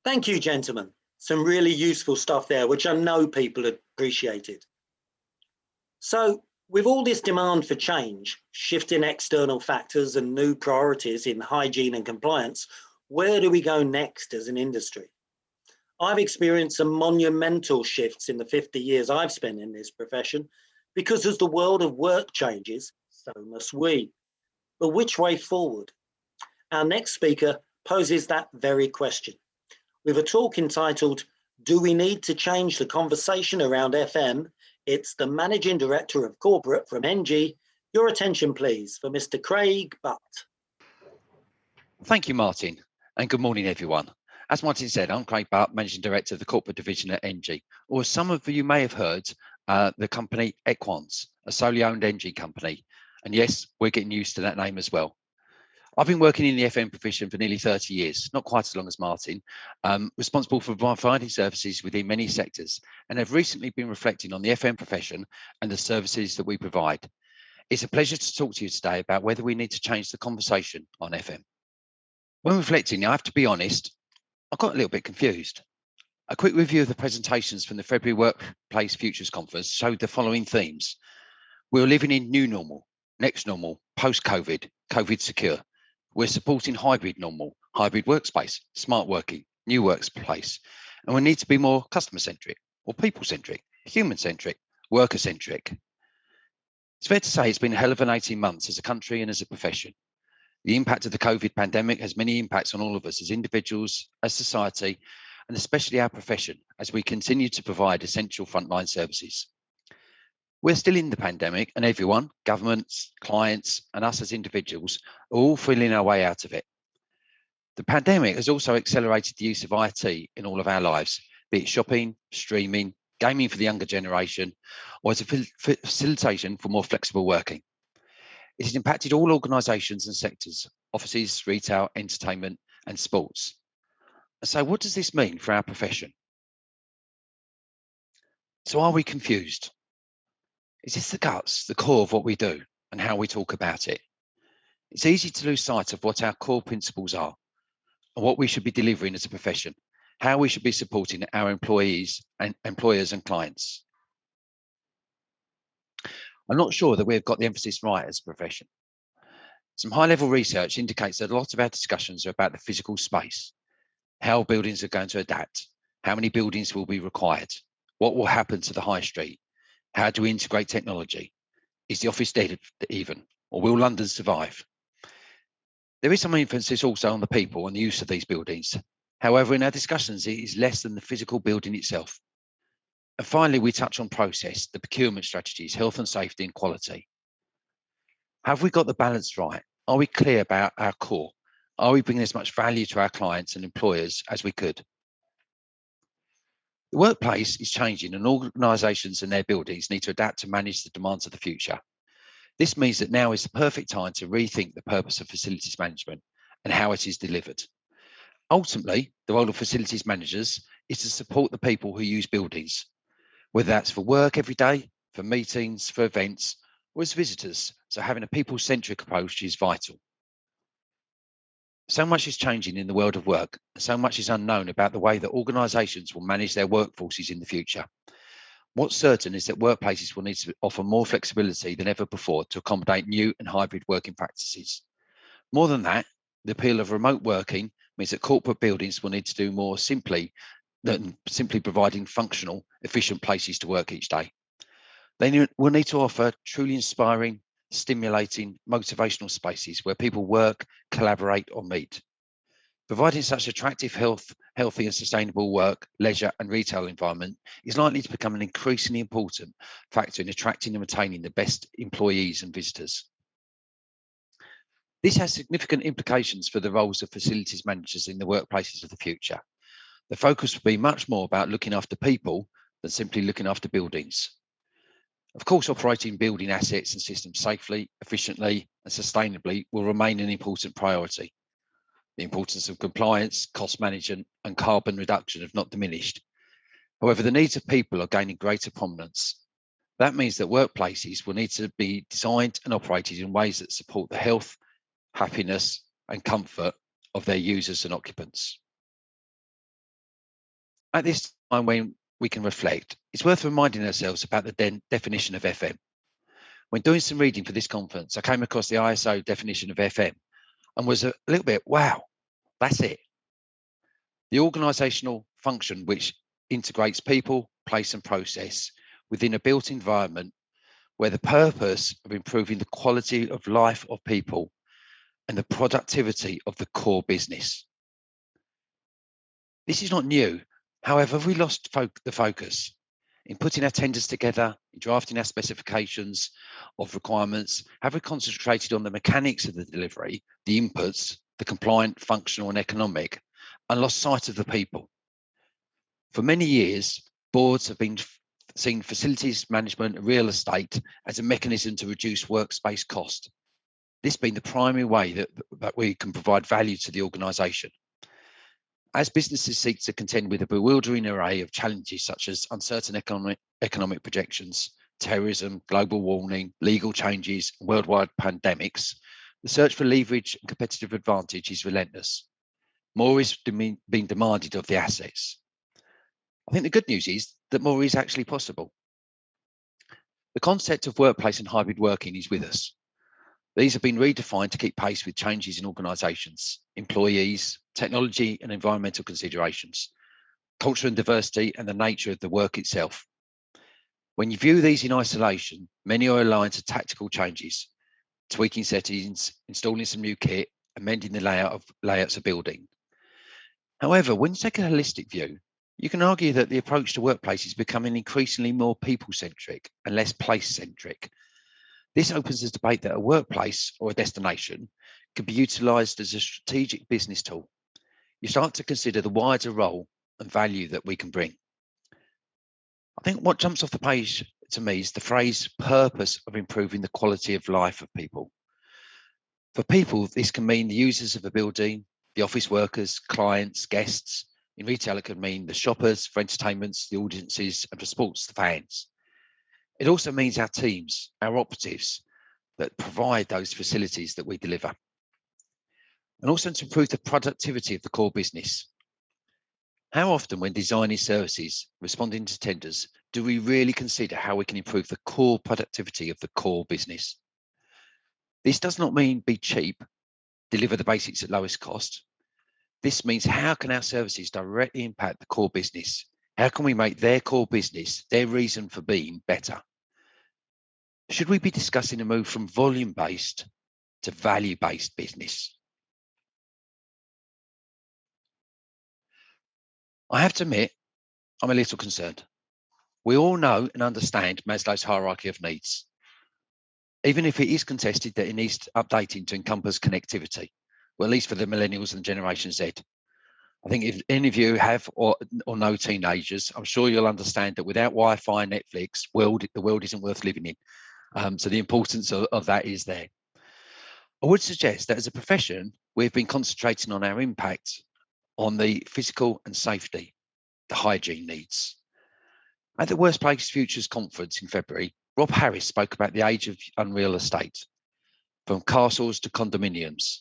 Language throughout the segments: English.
Thank you, gentlemen. Some really useful stuff there, which I know people appreciated. So, with all this demand for change, shifting external factors and new priorities in hygiene and compliance, where do we go next as an industry? I've experienced some monumental shifts in the 50 years I've spent in this profession, because as the world of work changes, so must we. But which way forward? Our next speaker poses that very question, with a talk entitled, Do We Need to Change the Conversation Around FM? It's the Managing Director of Corporate from ENGIE. Your attention, please, for Mr. Craig Butt. Thank you, Martin, and good morning, everyone. As Martin said, I'm Craig Butt, Managing Director of the Corporate Division at ENGIE, or as some of you may have heard, the company Equans, a solely owned ENGIE company. And yes, we're getting used to that name as well. I've been working in the FM profession for nearly 30 years, not quite as long as Martin, responsible for providing services within many sectors, and have recently been reflecting on the FM profession and the services that we provide. It's a pleasure to talk to you today about whether we need to change the conversation on FM. When reflecting, I have to be honest, I got a little bit confused. A quick review of the presentations from the February Workplace Futures Conference showed the following themes. We're living in new normal, next normal, post-COVID, COVID secure. We're supporting hybrid normal, hybrid workspace, smart working, new workplace, and we need to be more customer-centric or people-centric, human-centric, worker-centric. It's fair to say it's been a hell of an 18 months as a country and as a profession. The impact of the COVID pandemic has many impacts on all of us as individuals, as society, and especially our profession as we continue to provide essential frontline services. We're still in the pandemic and everyone, governments, clients, and us as individuals are all feeling our way out of it. The pandemic has also accelerated the use of IT in all of our lives, be it shopping, streaming, gaming for the younger generation, or as a facilitation for more flexible working. It has impacted all organisations and sectors, offices, retail, entertainment, and sports. So what does this mean for our profession? So are we confused? Is this the guts, the core of what we do and how we talk about it? It's easy to lose sight of what our core principles are and what we should be delivering as a profession, how we should be supporting our employees and employers and clients. I'm not sure that we've got the emphasis right as a profession. Some high-level research indicates that a lot of our discussions are about the physical space, how buildings are going to adapt, how many buildings will be required, what will happen to the high street, how do we integrate technology, is the office dead even, or will London survive? There is some emphasis also on the people and the use of these buildings. However, in our discussions, it is less than the physical building itself. And finally, we touch on process, the procurement strategies, health and safety and quality. Have we got the balance right? Are we clear about our core? Are we bringing as much value to our clients and employers as we could? The workplace is changing and organisations and their buildings need to adapt to manage the demands of the future. This means that now is the perfect time to rethink the purpose of facilities management and how it is delivered. Ultimately, the role of facilities managers is to support the people who use buildings, whether that's for work every day, for meetings, for events, or as visitors. So having a people-centric approach is vital. So much is changing in the world of work, and so much is unknown about the way that organisations will manage their workforces in the future. What's certain is that workplaces will need to offer more flexibility than ever before to accommodate new and hybrid working practices. More than that, the appeal of remote working means that corporate buildings will need to do more simply than simply providing functional, efficient places to work each day. They will need to offer truly inspiring, stimulating, motivational spaces where people work, collaborate, or meet. Providing such attractive, healthy and sustainable work, leisure and retail environment is likely to become an increasingly important factor in attracting and retaining the best employees and visitors. This has significant implications for the roles of facilities managers in the workplaces of the future. The focus will be much more about looking after people than simply looking after buildings. Of course, operating building assets and systems safely, efficiently and sustainably will remain an important priority. The importance of compliance, cost management and carbon reduction have not diminished. However, the needs of people are gaining greater prominence. That means that workplaces will need to be designed and operated in ways that support the health, happiness, and comfort of their users and occupants. At this time when we can reflect, it's worth reminding ourselves about the definition of FM. When doing some reading for this conference, I came across the ISO definition of FM and was a little bit, wow, that's it. The organisational function which integrates people, place and process within a built environment where the purpose of improving the quality of life of people and the productivity of the core business. This is not new. However, we lost the focus in putting our tenders together, in drafting our specifications of requirements. Have we concentrated on the mechanics of the delivery, the inputs, the compliant, functional and economic, and lost sight of the people? For many years, boards have been seen facilities management and real estate as a mechanism to reduce workspace cost. This being the primary way that we can provide value to the organisation. As businesses seek to contend with a bewildering array of challenges such as uncertain economic projections, terrorism, global warming, legal changes, worldwide pandemics, the search for leverage and competitive advantage is relentless. More is being demanded of the assets. I think the good news is that more is actually possible. The concept of workplace and hybrid working is with us. These have been redefined to keep pace with changes in organisations, employees, technology and environmental considerations, culture and diversity, and the nature of the work itself. When you view these in isolation, many are aligned to tactical changes, tweaking settings, installing some new kit, amending the layouts of building. However, when you take a holistic view, you can argue that the approach to workplace is becoming increasingly more people-centric and less place-centric. This opens the debate that a workplace or a destination can be utilised as a strategic business tool. You start to consider the wider role and value that we can bring. I think what jumps off the page to me is the phrase purpose of improving the quality of life of people. For people, this can mean the users of a building, the office workers, clients, guests. In retail, it could mean the shoppers, for entertainments, the audiences, and for sports, the fans. It also means our teams, our operatives that provide those facilities that we deliver. And also to improve the productivity of the core business. How often when designing services, responding to tenders, do we really consider how we can improve the core productivity of the core business? This does not mean be cheap, deliver the basics at lowest cost. This means how can our services directly impact the core business? How can we make their core business, their reason for being, better? Should we be discussing a move from volume-based to value-based business? I have to admit, I'm a little concerned. We all know and understand Maslow's hierarchy of needs, even if it is contested that it needs updating to encompass connectivity, well, at least for the millennials and Generation Z. I think if any of you have or know teenagers, I'm sure you'll understand that without Wi-Fi, Netflix, the world isn't worth living in. So the importance of that is there. I would suggest that as a profession, we've been concentrating on our impact on the physical and safety, the hygiene needs. At the Workplace Futures Conference in February, Rob Harris spoke about the age of unreal estate, from castles to condominiums.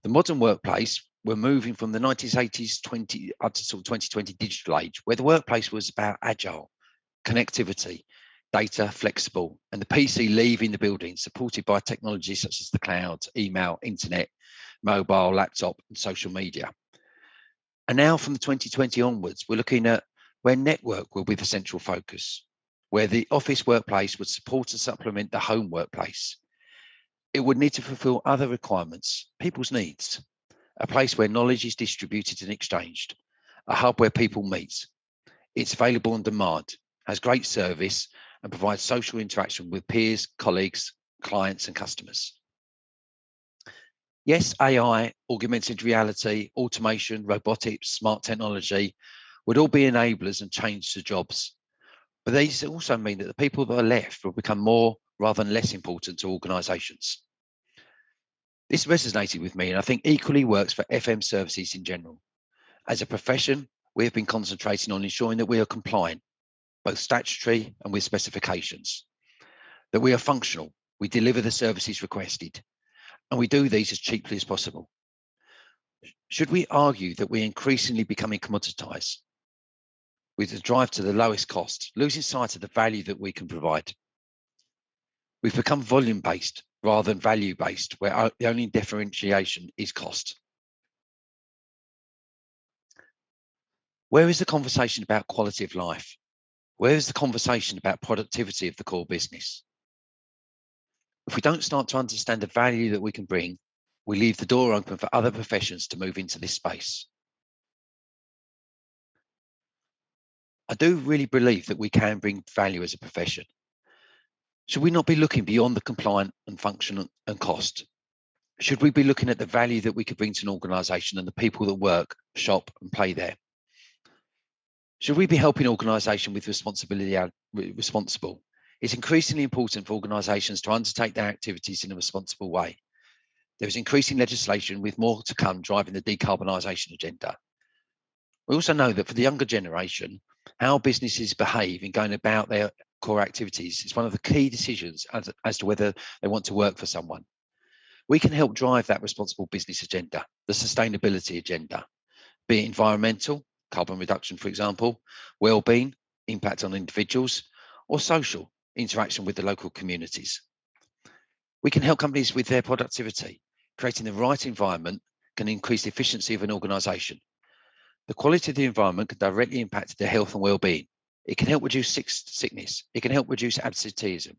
The modern workplace, we're moving from the 1980s up to sort of 2020 digital age, where the workplace was about agile, connectivity, data, flexible, and the PC leaving the building, supported by technologies such as the cloud, email, internet, mobile, laptop, and social media. And now from the 2020 onwards, we're looking at where network will be the central focus, where the office workplace would support and supplement the home workplace. It would need to fulfill other requirements, people's needs, a place where knowledge is distributed and exchanged, a hub where people meet. It's available on demand, has great service, and provides social interaction with peers, colleagues, clients, and customers. Yes, AI, augmented reality, automation, robotics, smart technology would all be enablers and change the jobs. But these also mean that the people that are left will become more rather than less important to organisations. This resonated with me and I think equally works for FM services in general. As a profession, we have been concentrating on ensuring that we are compliant, both statutory and with specifications, that we are functional, we deliver the services requested, and we do these as cheaply as possible. Should we argue that we're increasingly becoming commoditized with the drive to the lowest cost, losing sight of the value that we can provide? We've become volume-based rather than value-based, where the only differentiation is cost. Where is the conversation about quality of life? Where is the conversation about productivity of the core business? If we don't start to understand the value that we can bring, we leave the door open for other professions to move into this space. I do really believe that we can bring value as a profession. Should we not be looking beyond the compliant and functional and cost? Should we be looking at the value that we could bring to an organisation and the people that work, shop and play there? Should we be helping organisation with responsible? It's increasingly important for organisations to undertake their activities in a responsible way. There is increasing legislation with more to come driving the decarbonisation agenda. We also know that for the younger generation, how businesses behave in going about their core activities is one of the key decisions as to whether they want to work for someone. We can help drive that responsible business agenda, the sustainability agenda, be it environmental, carbon reduction, for example, well-being, impact on individuals, or social, interaction with the local communities. We can help companies with their productivity. Creating the right environment can increase the efficiency of an organisation. The quality of the environment can directly impact their health and well-being. It can help reduce sickness. It can help reduce absenteeism.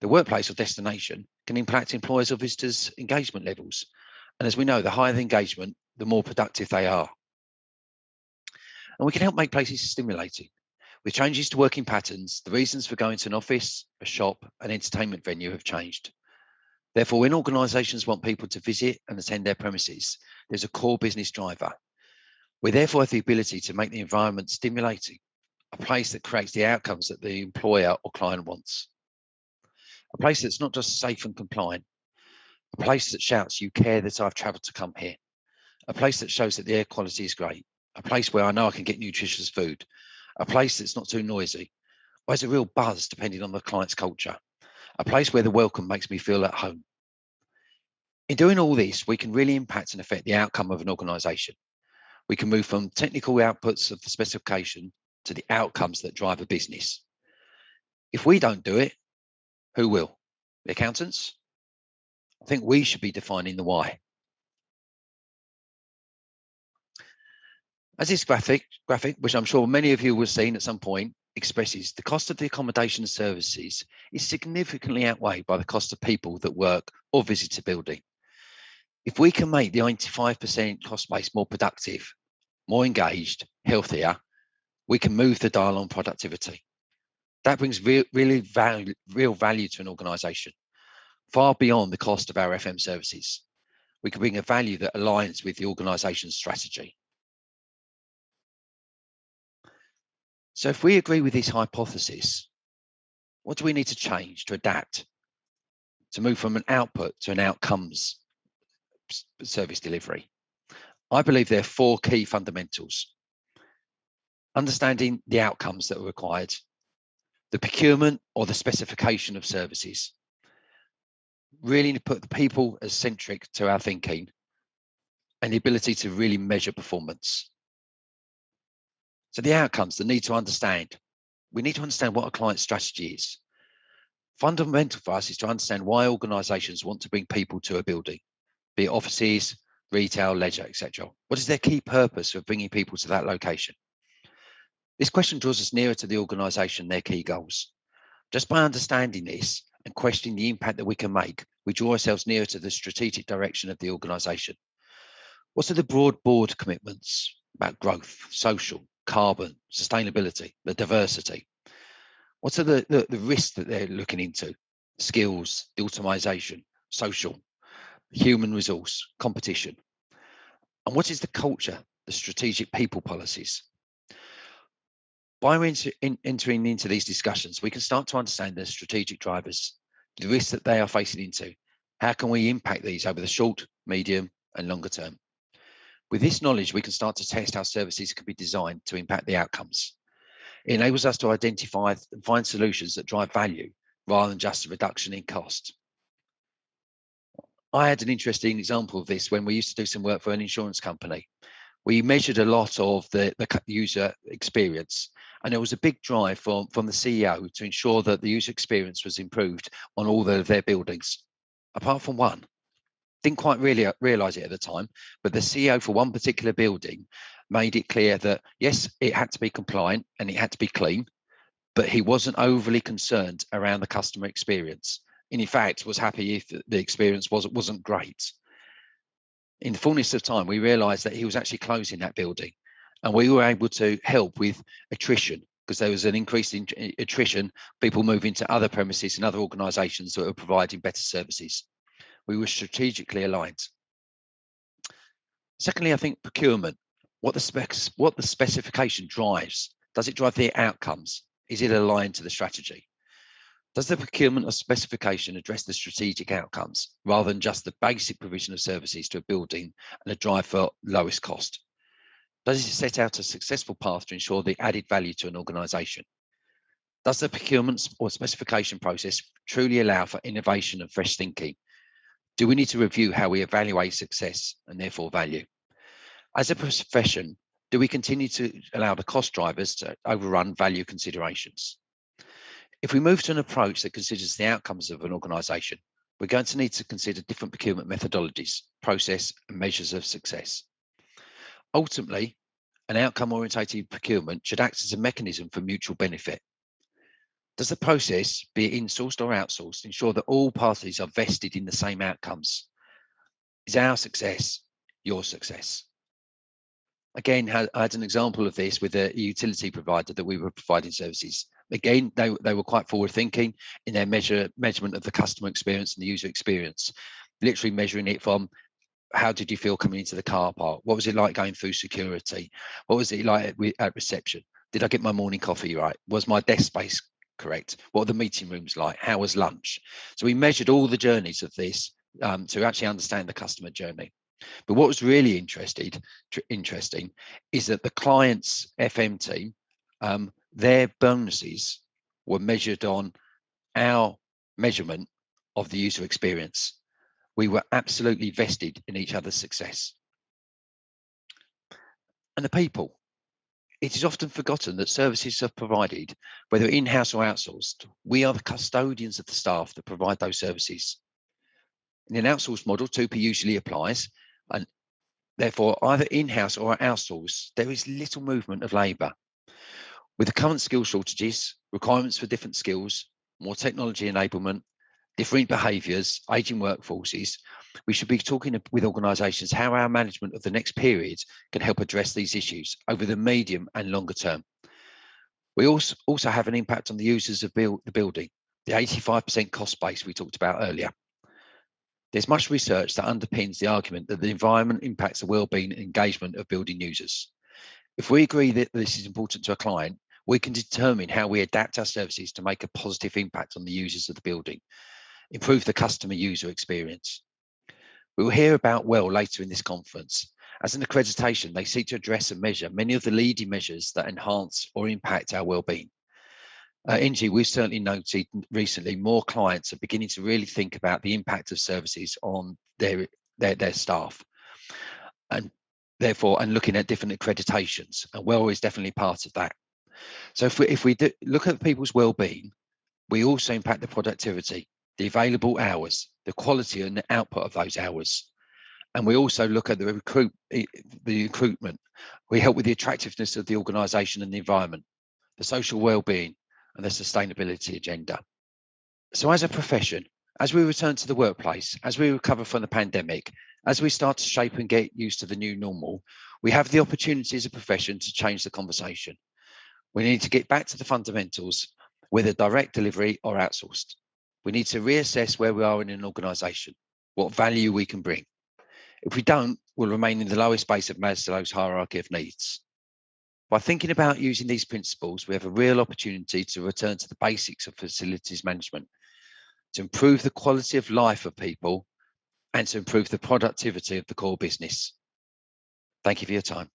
The workplace or destination can impact employers' or visitors' engagement levels. And as we know, the higher the engagement, the more productive they are. And we can help make places stimulating. With changes to working patterns, the reasons for going to an office, a shop, an entertainment venue have changed. Therefore, when organisations want people to visit and attend their premises, there's a core business driver. We therefore have the ability to make the environment stimulating, a place that creates the outcomes that the employer or client wants. A place that's not just safe and compliant, a place that shouts, "You care that I've travelled to come here." A place that shows that the air quality is great. A place where I know I can get nutritious food. A place that's not too noisy, or has a real buzz depending on the client's culture. A place where the welcome makes me feel at home. In doing all this, we can really impact and affect the outcome of an organisation. We can move from technical outputs of the specification to the outcomes that drive a business. If we don't do it, who will? The accountants? I think we should be defining the why. As this graphic, which I'm sure many of you will have seen at some point, expresses, the cost of the accommodation services is significantly outweighed by the cost of people that work or visit a building. If we can make the 95% cost base more productive, more engaged, healthier, we can move the dial on productivity. That brings real value to an organisation, far beyond the cost of our FM services. We can bring a value that aligns with the organisation's strategy. So if we agree with this hypothesis, what do we need to change to adapt, to move from an output to an outcomes service delivery? I believe there are four key fundamentals. Understanding the outcomes that are required, the procurement or the specification of services, really put the people as centric to our thinking, and the ability to really measure performance. So the outcomes, the need to understand. We need to understand what a client's strategy is. Fundamental for us is to understand why organisations want to bring people to a building, be it offices, retail, leisure, etc. What is their key purpose of bringing people to that location? This question draws us nearer to the organisation, their key goals. Just by understanding this and questioning the impact that we can make, we draw ourselves nearer to the strategic direction of the organisation. What are the broad board commitments about growth, social, carbon, sustainability, the diversity? What are the risks that they're looking into? Skills, the automation, social, human resource, competition. And what is the culture, the strategic people policies? By entering into these discussions, we can start to understand the strategic drivers, the risks that they are facing into. How can we impact these over the short, medium, and longer term? With this knowledge, we can start to test how services can be designed to impact the outcomes. It enables us to identify and find solutions that drive value rather than just a reduction in cost. I had an interesting example of this when we used to do some work for an insurance company. We measured a lot of the user experience, and there was a big drive from the CEO to ensure that the user experience was improved on all their buildings, apart from one. Didn't quite really realize it at the time, but the CEO for one particular building made it clear that yes, it had to be compliant and it had to be clean, but he wasn't overly concerned around the customer experience. And in fact, was happy if the experience wasn't great. In the fullness of time, we realized that he was actually closing that building, and we were able to help with attrition because there was an increase in attrition, people moving to other premises and other organizations that were providing better services. We were strategically aligned. Secondly, I think procurement, what the specification drives. Does it drive the outcomes? Is it aligned to the strategy? Does the procurement or specification address the strategic outcomes rather than just the basic provision of services to a building and a drive for lowest cost? Does it set out a successful path to ensure the added value to an organisation? Does the procurement or specification process truly allow for innovation and fresh thinking? Do we need to review how we evaluate success and therefore value? As a profession, do we continue to allow the cost drivers to overrun value considerations? If we move to an approach that considers the outcomes of an organisation, we're going to need to consider different procurement methodologies, process, and measures of success. Ultimately, an outcome-orientated procurement should act as a mechanism for mutual benefit. Does the process, be it insourced or outsourced, ensure that all parties are vested in the same outcomes? Is our success your success? Again, I had an example of this with a utility provider that we were providing services. Again, they were quite forward thinking in their measurement of the customer experience and the user experience, literally measuring it from how did you feel coming into the car park? What was it like going through security? What was it like at reception? Did I get my morning coffee right? Was my desk space correct? What were the meeting rooms like? How was lunch? So we measured all the journeys of this to actually understand the customer journey. But what was really interesting is that the client's FM team, their bonuses were measured on our measurement of the user experience. We were absolutely vested in each other's success. And the people. It is often forgotten that services are provided, whether in-house or outsourced. We are the custodians of the staff that provide those services. In an outsourced model, 2P usually applies, and therefore either in-house or outsourced, there is little movement of labour. With the current skill shortages, requirements for different skills, more technology enablement, different behaviours, ageing workforces, we should be talking with organisations how our management of the next period can help address these issues over the medium and longer term. We also have an impact on the users of the building, the 85% cost base we talked about earlier. There's much research that underpins the argument that the environment impacts the well-being and engagement of building users. If we agree that this is important to a client, we can determine how we adapt our services to make a positive impact on the users of the building, improve the customer user experience. We will hear about WELL later in this conference. As an accreditation, they seek to address and measure many of the leading measures that enhance or impact our well-being. At ENGIE, we've certainly noted recently more clients are beginning to really think about the impact of services on their staff, and therefore, and looking at different accreditations, and WELL is definitely part of that. So if we look at people's well-being, we also impact the productivity, the available hours, the quality and the output of those hours. And we also look at the recruitment. We help with the attractiveness of the organisation and the environment, the social well-being and the sustainability agenda. So as a profession, as we return to the workplace, as we recover from the pandemic, as we start to shape and get used to the new normal, we have the opportunity as a profession to change the conversation. We need to get back to the fundamentals, whether direct delivery or outsourced. We need to reassess where we are in an organisation, what value we can bring. If we don't, we'll remain in the lowest base of Maslow's hierarchy of needs. By thinking about using these principles, we have a real opportunity to return to the basics of facilities management, to improve the quality of life of people and to improve the productivity of the core business. Thank you for your time.